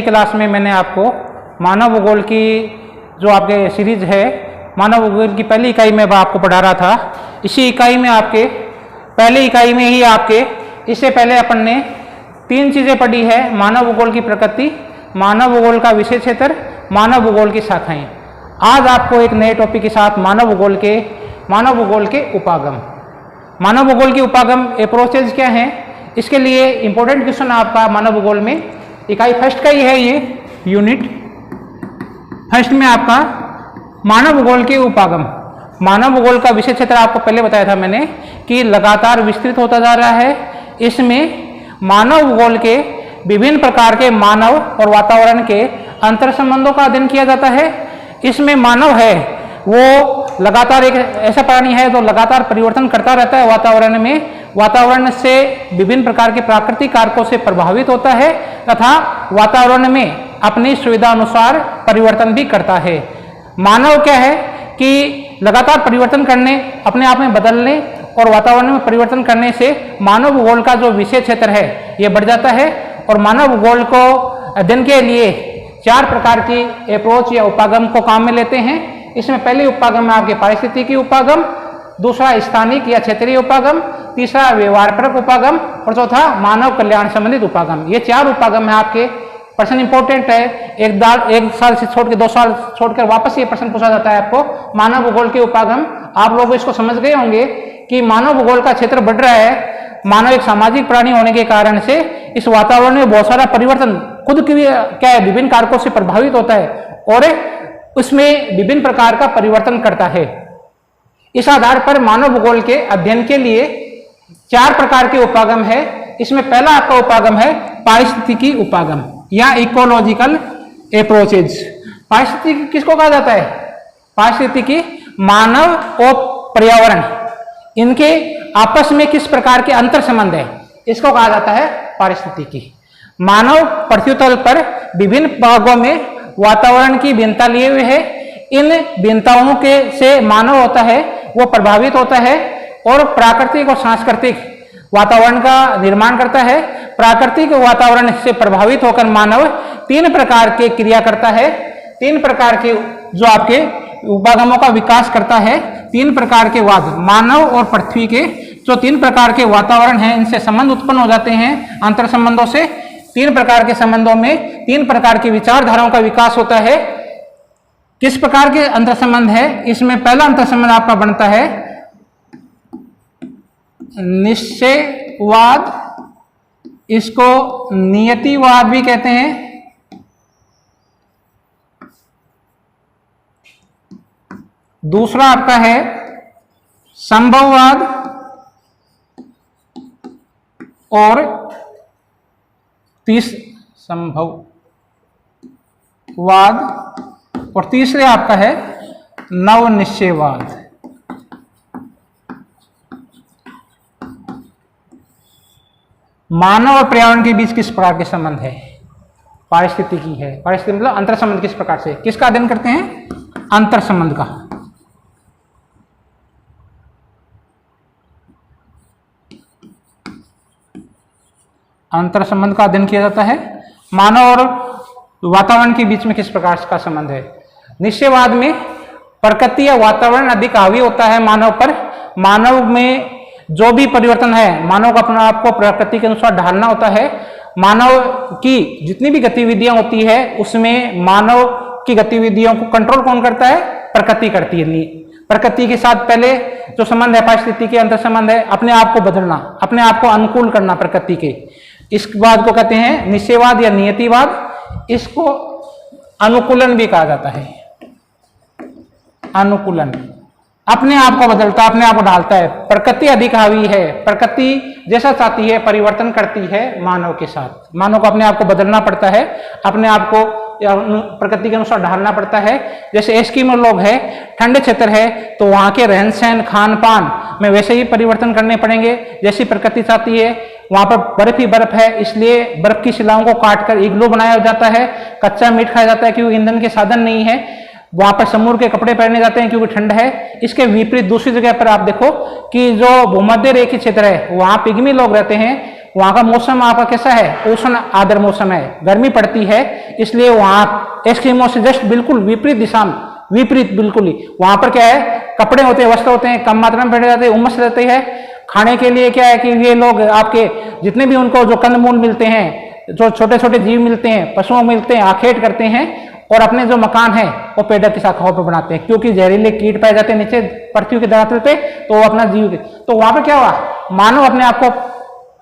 Class में मैंने आपको मानव भूगोल की जो आपके सीरीज है मानव भूगोल की पहली इकाई में आपको पढ़ा रहा था। इसी इकाई में आपके पहली इकाई में ही आपके इससे पहले अपन ने 3 चीज़ें पढ़ी है: मानव भूगोल की प्रकृति, मानव भूगोल का विषय क्षेत्र, मानव भूगोल की शाखाएं। आज आपको एक नए टॉपिक के साथ मानव भूगोल के उपागम, मानव भूगोल के उपागम अप्रोचेज क्या हैं, इसके लिए इंपॉर्टेंट क्वेश्चन आपका मानव भूगोल में इकाई फर्स्ट का ही है। ये यूनिट फर्स्ट में आपका मानव भूगोल के उपागम। मानव भूगोल का विषय क्षेत्र आपको पहले बताया था मैंने कि लगातार विस्तृत होता जा रहा है। इसमें मानव भूगोल के विभिन्न प्रकार के मानव और वातावरण के अंतर संबंधों का अध्ययन किया जाता है। इसमें मानव है वो लगातार एक ऐसा प्राणी है जो लगातार परिवर्तन करता रहता है वातावरण में, वातावरण से विभिन्न प्रकार के प्राकृतिक कारकों से प्रभावित होता है तथा वातावरण में अपनी सुविधा अनुसार परिवर्तन भी करता है। मानव क्या है कि लगातार परिवर्तन करने, अपने आप में बदलने और वातावरण में परिवर्तन करने से मानव भूगोल का जो विषय क्षेत्र है ये बढ़ जाता है। और मानव भूगोल को अध्ययन के लिए 4 प्रकार की अप्रोच या उपागम को काम में लेते हैं। इसमें पहले उपागम है आपके पारिस्थितिकी उपागम, दूसरा स्थानिक या क्षेत्रीय उपागम, तीसरा व्यवहारपरक उपागम और चौथा मानव कल्याण संबंधित उपागम। ये 4 उपागम है आपके। प्रश्न इंपॉर्टेंट है, एक साल से छोड़ के 2 साल छोड़कर वापस ये प्रश्न पूछा जाता है आपको। मानव भूगोल के उपागम आप लोग इसको समझ गए होंगे कि मानव भूगोल का क्षेत्र बढ़ रहा है। मानव एक सामाजिक प्राणी होने के कारण से इस वातावरण में बहुत सारा परिवर्तन खुद की क्या है विभिन्न कारकों से प्रभावित होता है और उसमें विभिन्न प्रकार का परिवर्तन करता है। इस आधार पर मानव भूगोल के अध्ययन के लिए 4 प्रकार के उपागम है। इसमें पहला आपका उपागम है पारिस्थितिकी उपागम या इकोलॉजिकल अप्रोचेज। पारिस्थितिकी किसको कहा जाता है? पारिस्थितिकी मानव और पर्यावरण इनके आपस में किस प्रकार के अंतर संबंध है, इसको कहा जाता है पारिस्थितिकी। मानव पृथ्वी तल पर विभिन्न भागों में वातावरण की भिन्नता लिए हुए है। इन भिन्नताओं के से मानव होता है वो प्रभावित होता है और प्राकृतिक और सांस्कृतिक वातावरण का निर्माण करता है। प्राकृतिक वातावरण से प्रभावित होकर मानव 3 प्रकार के क्रिया करता है, 3 प्रकार के जो आपके उपागमों का विकास करता है। 3 प्रकार के मानव और पृथ्वी के जो 3 प्रकार के वातावरण हैं इनसे संबंध उत्पन्न हो जाते हैं अंतर संबंधों से। 3 प्रकार के संबंधों में 3 प्रकार की विचारधाराओं का विकास होता है। किस प्रकार के अंतर संबंध है? इसमें पहला अंतर संबंध आपका बनता है निश्चयवाद, इसको नियतिवाद भी कहते हैं। दूसरा आपका है संभववाद और तीसरे आपका है नवनिश्चयवाद। मानव और पर्यावरण के बीच किस प्रकार के संबंध है? पारिस्थितिकी है। पारिस्थितिकी मतलब अंतर संबंध किस प्रकार से, किसका अध्ययन करते हैं? अंतर संबंध का। अंतर संबंध का अध्ययन किया जाता है। मानव और वातावरण के बीच में किस प्रकार का संबंध है? निश्चयवाद में प्रकृति या वातावरण अधिक हावी होता है मानव पर। मानव में जो भी परिवर्तन है, मानव को अपने आप को प्रकृति के अनुसार ढालना होता है। मानव की जितनी भी गतिविधियां होती है उसमें मानव की गतिविधियों को कंट्रोल कौन करता है? प्रकृति करती है। प्रकृति के साथ पहले जो संबंध है पारिस्थितिकी के अंतर संबंध है अपने आप को बदलना, अपने आप को अनुकूल करना प्रकृति के। इस बात को कहते हैं निश्चयवाद या नियतिवाद। इसको अनुकूलन भी कहा जाता है। अनुकूलन अपने आप को बदलता, अपने आप को ढालता है। प्रकृति अधिक हावी है, प्रकृति जैसा चाहती है परिवर्तन करती है मानव के साथ। मानव को अपने आप को बदलना पड़ता है, अपने आप को प्रकृति के अनुसार ढालना पड़ता है। जैसे एस्किमो लोग हैं, ठंडे क्षेत्र है तो वहाँ के रहन सहन खान पान में वैसे ही परिवर्तन करने पड़ेंगे जैसी प्रकृति चाहती है। वहाँ पर बर्फ ही बर्फ है इसलिए बर्फ की शिलाओं को काटकर इग्लू बनाया जाता है। कच्चा मीट खाया जाता है क्योंकि ईंधन के साधन नहीं है। वहां पर समूह के कपड़े पहने जाते हैं क्योंकि ठंड है। इसके विपरीत दूसरी जगह पर आप देखो कि जो भूमध्य रेखीय क्षेत्र है वहां पिग्मी लोग रहते हैं, वहां का मौसम आपका कैसा है, उष्ण आर्द्र मौसम है, गर्मी पड़ती है, इसलिए वहां एस्किमो से जस्ट बिल्कुल विपरीत दिशा में, विपरीत बिल्कुल ही वहां पर क्या है, कपड़े होते हैं, वस्त्र होते हैं, कम मात्रा में पहने जाते हैं, उमस रहती है। खाने के लिए क्या है कि ये लोग आपके जितने भी उनको जो कंदमूल मिलते हैं, जो छोटे छोटे जीव मिलते हैं, पशुओं मिलते हैं, आखेट करते हैं और अपने जो मकान है वो पेड़ की शाखाओं पर बनाते हैं, क्योंकि जहरीले कीट पाए जाते हैं नीचे पृथ्वी के धरातल पे, तो वो अपना जीव, तो वहां पर क्या हुआ, मानव अपने आप को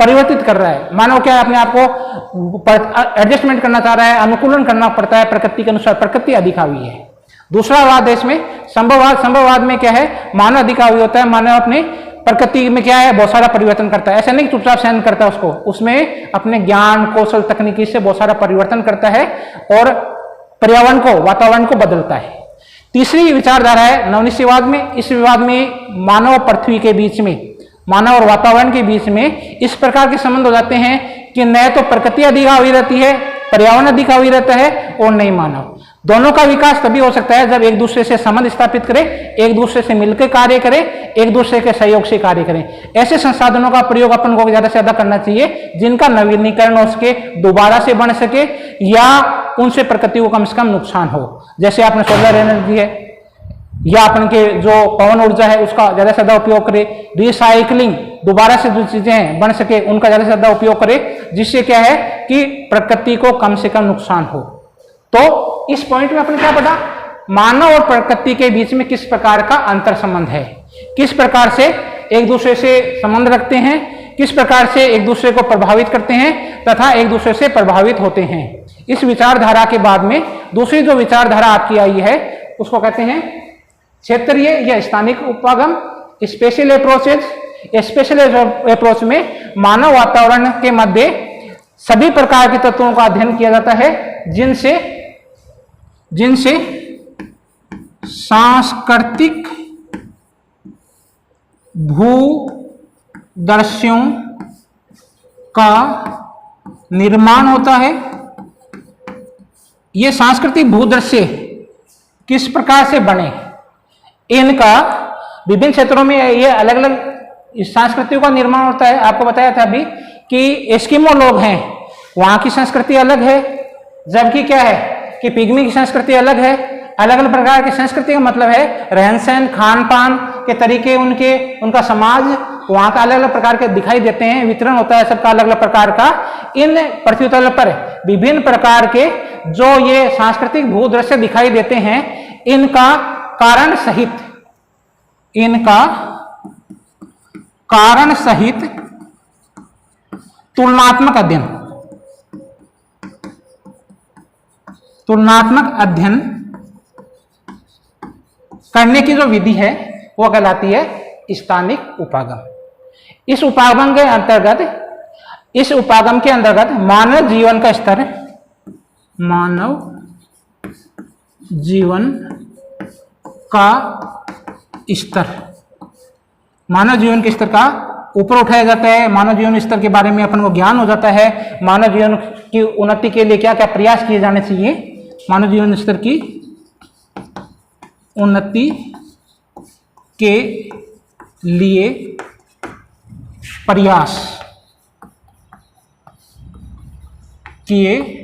परिवर्तित कर रहा है, मानव क्या है, अपने आप को एडजस्टमेंट करना चाह रहा है, अनुकूलन करना पड़ता है प्रकृति के अनुसार, प्रकृति अधिक हावी है। दूसरा वाद है इसमें संभववाद। संभववाद में क्या है, मानव अधिक हावी होता है, मानव अपने प्रकृति में क्या है, बहुत सारा परिवर्तन करता है, ऐसा नहीं चुपचाप सहन करता है उसको, उसमें अपने ज्ञान कौशल तकनीकी से बहुत सारा परिवर्तन करता है और पर्यावरण को, वातावरण को बदलता है। तीसरी विचारधारा है नवनिश्चयवाद में। इस विवाद में मानव और पृथ्वी के बीच में, मानव और वातावरण के बीच में इस प्रकार के संबंध हो जाते हैं कि न तो प्रकृति अधिक हावी रहती है, पर्यावरण अधिक हावी रहता है, और नहीं मानव। दोनों का विकास तभी हो सकता है जब एक दूसरे से संबंध स्थापित करें, एक दूसरे से मिलकर कार्य करें, एक दूसरे के सहयोग से कार्य करें। ऐसे संसाधनों का प्रयोग अपन को ज्यादा से ज्यादा करना चाहिए जिनका नवीनीकरण हो सके, दोबारा से बन सके, या उनसे प्रकृति को कम से कम नुकसान हो। जैसे आपने सोलर एनर्जी है या अपन के जो पवन ऊर्जा है उसका ज्यादा से ज्यादा उपयोग करें, रिसाइकलिंग, दोबारा से जो चीजें हैं बन सके उनका ज्यादा से ज्यादा उपयोग करें, जिससे क्या है कि प्रकृति को कम से कम नुकसान हो। तो इस पॉइंट में अपन क्या पढ़ा, मानव और प्रकृति के बीच में किस प्रकार का अंतर संबंध है, किस प्रकार से एक दूसरे से संबंध रखते हैं, किस प्रकार से एक दूसरे को प्रभावित करते हैं तथा एक दूसरे से प्रभावित होते हैं। इस विचारधारा के बाद में दूसरी जो विचारधारा आपकी आई है उसको कहते हैं क्षेत्रीय या स्थानिक उपागम, स्पेशल अप्रोचेज। स्पेशल अप्रोच में मानव वातावरण के मध्य सभी प्रकार के तत्वों का अध्ययन किया जाता है जिनसे सांस्कृतिक भूदृश्यों का निर्माण होता है। ये सांस्कृतिक भूदृश्य किस प्रकार से बने, इनका विभिन्न क्षेत्रों में ये अलग अलग संस्कृतियों का निर्माण होता है। आपको बताया था अभी कि एस्किमो लोग हैं, वहां की संस्कृति अलग है, जबकि क्या है कि पिग्मी की संस्कृति अलग है। अलग अलग प्रकार की संस्कृति का मतलब है रहन सहन, खान पान के तरीके, उनका समाज वहां का अलग अलग प्रकार के दिखाई देते हैं, वितरण होता है सबका अलग अलग प्रकार का। इन पृथ्वी तल पर विभिन्न प्रकार के जो ये सांस्कृतिक भूदृश्य दिखाई देते हैं, इनका कारण सहित तुलनात्मक अध्ययन करने की जो विधि है वो कहलाती है स्थानिक उपागम। इस उपागम के अंतर्गत मानव जीवन का स्तर, मानव जीवन के स्तर का ऊपर उठाया जाता है। मानव जीवन स्तर के बारे में अपन को ज्ञान हो जाता है। मानव जीवन की उन्नति के लिए क्या क्या प्रयास किए जाने चाहिए, मानव जीवन स्तर की उन्नति के लिए प्रयास किए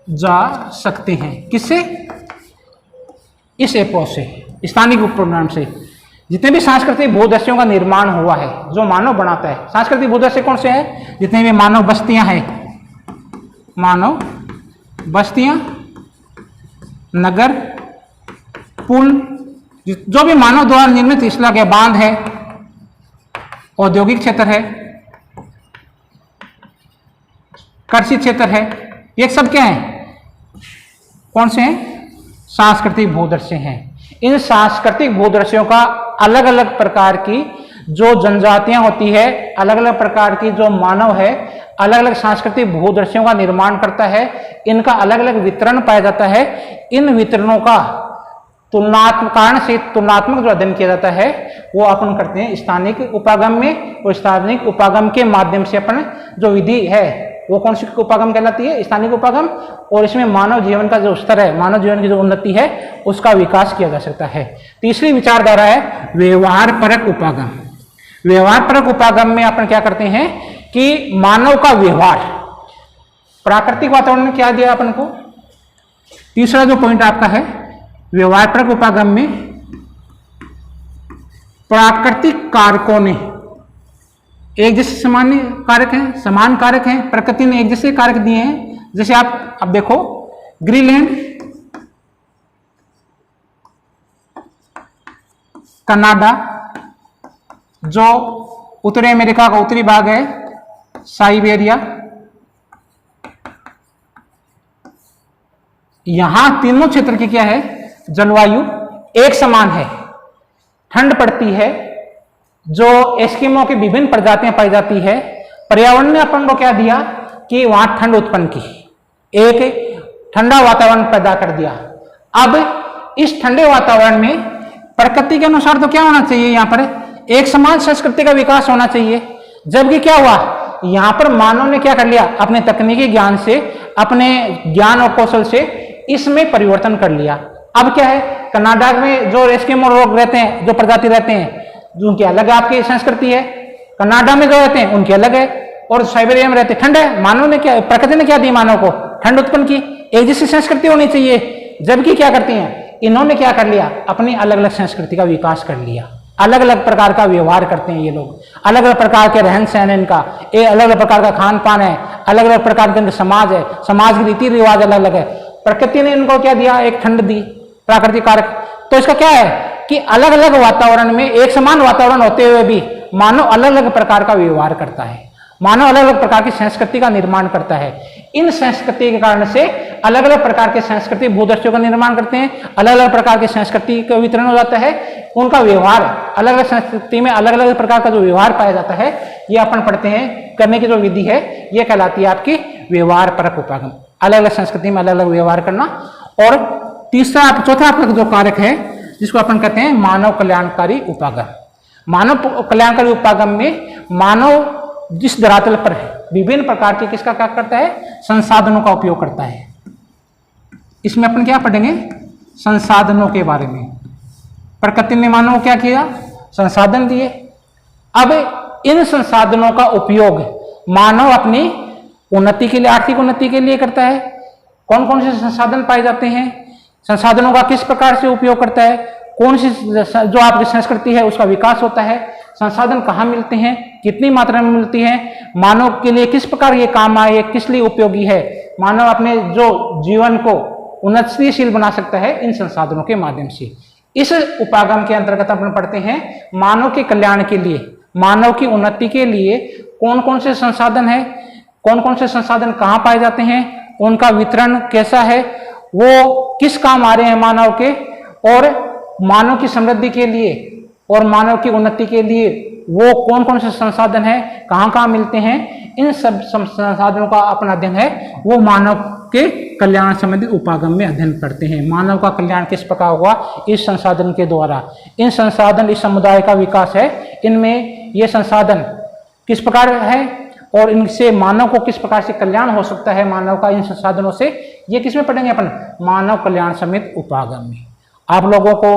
जा सकते हैं। किससे? इस अप्रोच से, स्थानिक उपप्रोग्राम से। जितने भी सांस्कृतिक भूदृश्यों का निर्माण हुआ है जो मानव बनाता है, सांस्कृतिक भूदृश्य कौन से हैं? जितने भी मानव बस्तियां हैं, मानव बस्तियां, नगर, पुल, जो भी मानव द्वारा निर्मित इसला के बांध है, औद्योगिक क्षेत्र है, कृषि क्षेत्र है, ये सब क्या है, कौन से हैं? सांस्कृतिक भूदृश्य हैं। इन सांस्कृतिक भूदृश्यों का अलग अलग प्रकार की जो जनजातियां होती है, अलग अलग प्रकार की जो मानव है, अलग अलग सांस्कृतिक भूदृश्यों का निर्माण करता है। इनका अलग अलग वितरण पाया जाता है। इन वितरणों का तुलनात्मक जो अध्ययन किया जाता है वो अपन करते हैं स्थानिक उपागम में। और स्थानिक उपागम के माध्यम से अपन जो विधि है वो कौन सी उपागम कहलाती है? स्थानिक उपागम। और इसमें मानव जीवन का जो स्तर है, मानव जीवन की जो उन्नति है, उसका विकास किया जा सकता है। तीसरी विचारधारा है व्यवहार परक उपागम। व्यवहार परक उपागम में अपन क्या करते हैं कि मानव का व्यवहार, प्राकृतिक वातावरण में क्या दिया अपन को, तीसरा जो पॉइंट आपका है व्यवहार परक उपागम में प्राकृतिक कारकों ने एक जैसे सामान्य कारक हैं, समान कारक हैं, प्रकृति ने एक जैसे कारक दिए हैं। जैसे आप अब देखो ग्रीनलैंड, कनाडा, जो उत्तरी अमेरिका का उत्तरी भाग है, साइबेरिया, यहां तीनों क्षेत्र की क्या है, जलवायु एक समान है, ठंड पड़ती है, जो एस्किमो की विभिन्न प्रजातियां पाई जाती है। पर्यावरण ने अपन को क्या दिया कि वहां ठंड उत्पन्न की, एक ठंडा वातावरण पैदा कर दिया। अब इस ठंडे वातावरण में प्रकृति के अनुसार तो क्या होना चाहिए, यहां पर एक समान संस्कृति का विकास होना चाहिए। जबकि क्या हुआ, यहां पर मानव ने क्या कर लिया, अपने तकनीकी ज्ञान से, अपने ज्ञान और कौशल से इसमें परिवर्तन कर लिया। अब क्या है, कनाडा में जो एस्किमो लोग रहते हैं, जो प्रजाति रहते हैं, उनकी अलग आपकी संस्कृति है। कनाडा में जो रहते हैं उनकी अलग है, और साइबेरिया में रहते ठंड है। मानव ने क्या, प्रकृति ने क्या दी मानव को, ठंड उत्पन्न की। एक जैसी संस्कृति होनी चाहिए। जबकि क्या करती हैं, इन्होंने क्या कर लिया, अपनी अलग अलग संस्कृति का विकास कर लिया। अलग अलग प्रकार का व्यवहार करते हैं ये लोग, अलग अलग प्रकार के रहन सहन इनका, ये अलग अलग प्रकार का खान पान है, अलग अलग प्रकार के समाज है, समाज के रीति रिवाज अलग अलग है। प्रकृति ने इनको क्या दिया, एक ठंड दी, प्राकृतिक कारक। तो इसका क्या है कि अलग अलग वातावरण में एक समान वातावरण होते हुए भी मानव अलग अलग प्रकार का व्यवहार करता है, मानव अलग अलग प्रकार की संस्कृति का निर्माण करता है। इन संस्कृति के कारण से अलग अलग प्रकार के संस्कृति भूदस्यों का निर्माण करते हैं, अलग अलग प्रकार की संस्कृति का वितरण हो जाता है। उनका व्यवहार अलग अलग संस्कृति में अलग अलग प्रकार का जो व्यवहार पाया जाता है, ये अपन पढ़ते हैं, करने की जो विधि है ये कहलाती है आपकी व्यवहार परक उपागम। अलग अलग संस्कृति में अलग अलग व्यवहार करना। और तीसरा चौथा आपका जो कारक है जिसको अपन कहते हैं मानव कल्याणकारी उपागम। मानव कल्याणकारी उपागम में मानव जिस धरातल पर है विभिन्न प्रकार के किसका क्या करता है, संसाधनों का उपयोग करता है। इसमें अपन क्या पढ़ेंगे, संसाधनों के बारे में। प्रकृति ने मानव को क्या किया, संसाधन दिए। अब इन संसाधनों का उपयोग मानव अपनी उन्नति के लिए, आर्थिक उन्नति के लिए करता है। कौन कौन से संसाधन पाए जाते हैं, संसाधनों का किस प्रकार से उपयोग करता है, कौन सी जो आपकी संस्कृति है उसका विकास होता है, संसाधन कहाँ मिलते हैं, कितनी मात्रा में मिलती है, मानव के लिए किस प्रकार ये काम आए, किस लिए उपयोगी है, मानव अपने जो जीवन को उन्नतिशील बना सकता है इन संसाधनों के माध्यम से। इस उपागम के अंतर्गत अपन पढ़ते हैं मानव के कल्याण के लिए, मानव की उन्नति के लिए कौन कौन से संसाधन है, कौन कौन से संसाधन कहाँ पाए जाते हैं, उनका वितरण कैसा है, वो किस काम आ रहे हैं मानव के, और मानव की समृद्धि के लिए और मानव की उन्नति के लिए वो कौन कौन से संसाधन है, कहाँ कहाँ मिलते हैं, इन सब संसाधनों का अपना अध्ययन है वो मानव के कल्याण संबंधी उपागम में अध्ययन करते हैं। मानव का कल्याण किस प्रकार हुआ इस संसाधन के द्वारा, इन संसाधन इस समुदाय का विकास है, इनमें ये संसाधन किस प्रकार है और इनसे मानव को किस प्रकार से कल्याण हो सकता है मानव का इन संसाधनों से, ये किसमें पढ़ेंगे अपन, मानव कल्याण समित उपागम में। आप लोगों को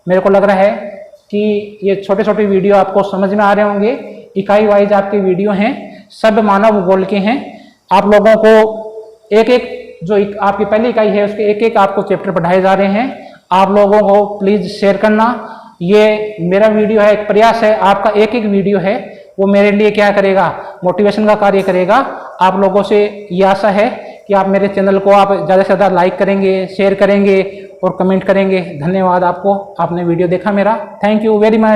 मेरे को लग रहा है कि ये छोटे छोटे वीडियो आपको समझ में आ रहे होंगे, इकाई वाइज आपके वीडियो हैं, सब मानव भूगोल के हैं। आप लोगों को एक एक जो आपकी पहली इकाई है उसके एक एक आपको चैप्टर पढ़ाए जा रहे हैं। आप लोगों को प्लीज शेयर करना, ये मेरा वीडियो है, एक प्रयास है, आपका एक एक वीडियो है वो मेरे लिए क्या करेगा, मोटिवेशन का कार्य करेगा। आप लोगों से ये आशा है कि आप मेरे चैनल को आप ज़्यादा से ज़्यादा लाइक करेंगे, शेयर करेंगे और कमेंट करेंगे। धन्यवाद आपको, आपने वीडियो देखा मेरा, थैंक यू वेरी मच।